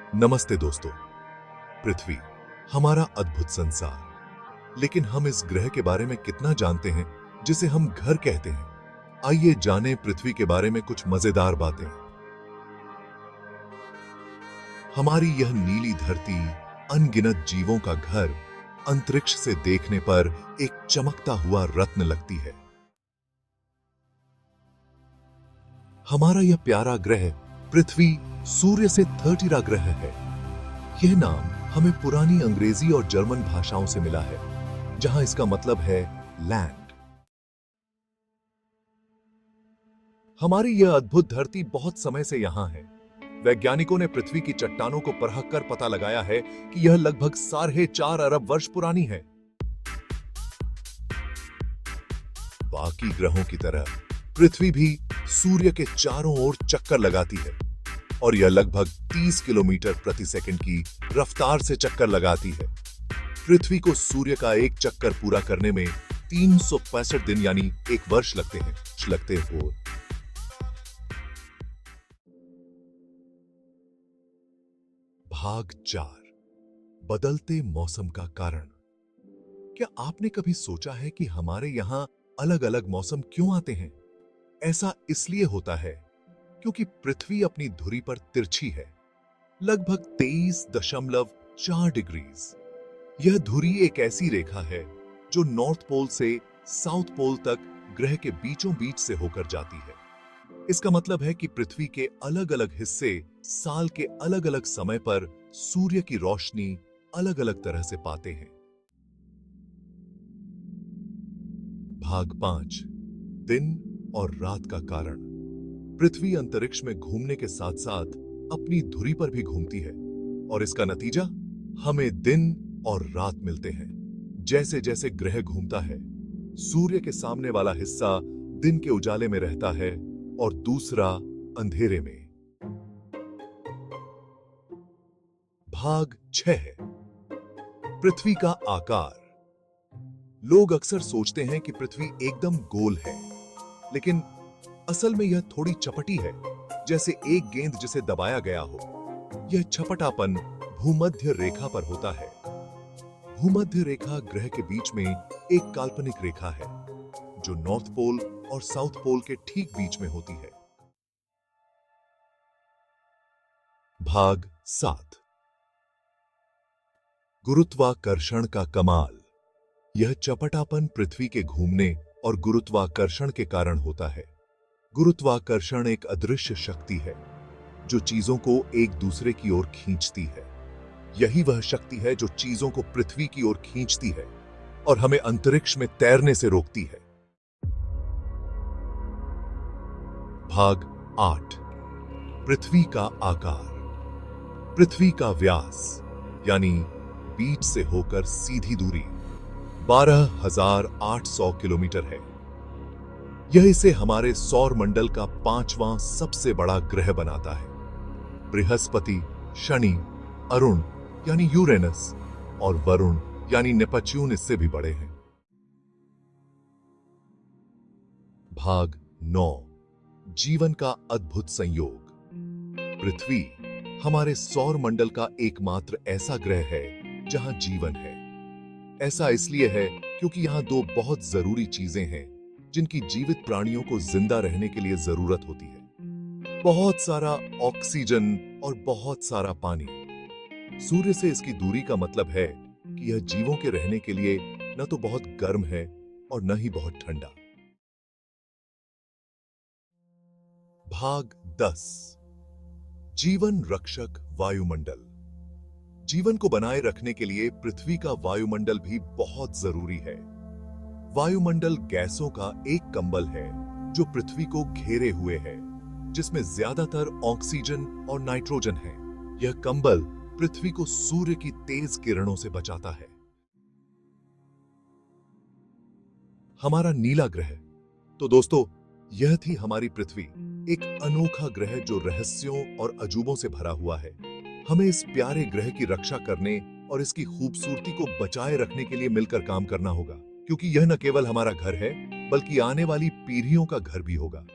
नमस्ते दोस्तों। पृथ्वी हमारा अद्भुत संसार, लेकिन हम इस ग्रह के बारे में कितना जानते हैं जिसे हम घर कहते हैं। आइए जानें पृथ्वी के बारे में कुछ मजेदार बातें। हमारी यह नीली धरती अनगिनत जीवों का घर अंतरिक्ष से देखने पर एक चमकता हुआ रत्न लगती है। हमारा यह प्यारा ग्रह पृथ्वी सूर्य से 30 ग्रह है। यह नाम हमें पुरानी अंग्रेजी और जर्मन भाषाओं से मिला है, जहां इसका मतलब है लैंड। हमारी यह अद्भुत धरती बहुत समय से यहां है। वैज्ञानिकों ने पृथ्वी की चट्टानों को परख कर पता लगाया है कि यह लगभग 4.5 अरब वर्ष पुरानी है। बाकी ग्रहों की तरह पृथ्वी भी सूर्य के चारों ओर चक्कर लगाती है और यह लगभग 30 किलोमीटर प्रति सेकंड की रफ्तार से चक्कर लगाती है। पृथ्वी को सूर्य का एक चक्कर पूरा करने में 365 दिन यानी एक वर्ष लगते हो। भाग 4, बदलते मौसम का कारण। क्या आपने कभी सोचा है कि हमारे यहां अलग अलग मौसम क्यों आते हैं? ऐसा इसलिए होता है क्योंकि पृथ्वी अपनी धुरी पर तिरछी है, लगभग 23.4 डिग्री। यह धुरी एक ऐसी रेखा है जो नॉर्थ पोल से साउथ पोल तक ग्रह के बीचों बीच से होकर जाती है। इसका मतलब है कि पृथ्वी के अलग अलग हिस्से साल के अलग अलग समय पर सूर्य की रोशनी अलग अलग तरह से पाते हैं। भाग 5, दिन और रात का कारण। पृथ्वी अंतरिक्ष में घूमने के साथ साथ अपनी धुरी पर भी घूमती है और इसका नतीजा हमें दिन और रात मिलते हैं। जैसे जैसे ग्रह घूमता है, सूर्य के सामने वाला हिस्सा दिन के उजाले में रहता है और दूसरा अंधेरे में। भाग 6 है पृथ्वी का आकार। लोग अक्सर सोचते हैं कि पृथ्वी एकदम गोल है, लेकिन असल में यह थोड़ी चपटी है, जैसे एक गेंद जिसे दबाया गया हो। यह चपटापन भूमध्य रेखा पर होता है। भूमध्य रेखा ग्रह के बीच में एक काल्पनिक रेखा है जो नॉर्थ पोल और साउथ पोल के ठीक बीच में होती है। भाग 7, गुरुत्वाकर्षण का कमाल। यह चपटापन पृथ्वी के घूमने और गुरुत्वाकर्षण के कारण होता है। गुरुत्वाकर्षण एक अदृश्य शक्ति है जो चीजों को एक दूसरे की ओर खींचती है। यही वह शक्ति है जो चीजों को पृथ्वी की ओर खींचती है और हमें अंतरिक्ष में तैरने से रोकती है। भाग 8, पृथ्वी का आकार। पृथ्वी का व्यास यानी बीच से होकर सीधी दूरी 12,800 किलोमीटर है। यह इसे हमारे सौर मंडल का 5वां सबसे बड़ा ग्रह बनाता है। बृहस्पति, शनि, अरुण यानी यूरेनस और वरुण यानी नेपच्यून इससे भी बड़े हैं। भाग 9, जीवन का अद्भुत संयोग। पृथ्वी हमारे सौर मंडल का एकमात्र ऐसा ग्रह है जहां जीवन है। ऐसा इसलिए है क्योंकि यहां दो बहुत जरूरी चीजें हैं जिनकी जीवित प्राणियों को जिंदा रहने के लिए जरूरत होती है। बहुत सारा ऑक्सीजन और बहुत सारा पानी। सूर्य से इसकी दूरी का मतलब है कि यह जीवों के रहने के लिए न तो बहुत गर्म है और न ही बहुत ठंडा। भाग 10, जीवन रक्षक वायुमंडल। जीवन को बनाए रखने के लिए पृथ्वी का वायुमंडल भी बहुत जरूरी है। वायुमंडल गैसों का एक कंबल है जो पृथ्वी को घेरे हुए है, जिसमें ज्यादातर ऑक्सीजन और नाइट्रोजन है। यह कंबल पृथ्वी को सूर्य की तेज किरणों से बचाता है। हमारा नीला ग्रह। तो दोस्तों, यह थी हमारी पृथ्वी, एक अनोखा ग्रह जो रहस्यों और अजूबों से भरा हुआ है। हमें इस प्यारे ग्रह की रक्षा करने और इसकी खूबसूरती को बचाए रखने के लिए मिलकर काम करना होगा, क्योंकि यह न केवल हमारा घर है बल्कि आने वाली पीढ़ियों का घर भी होगा।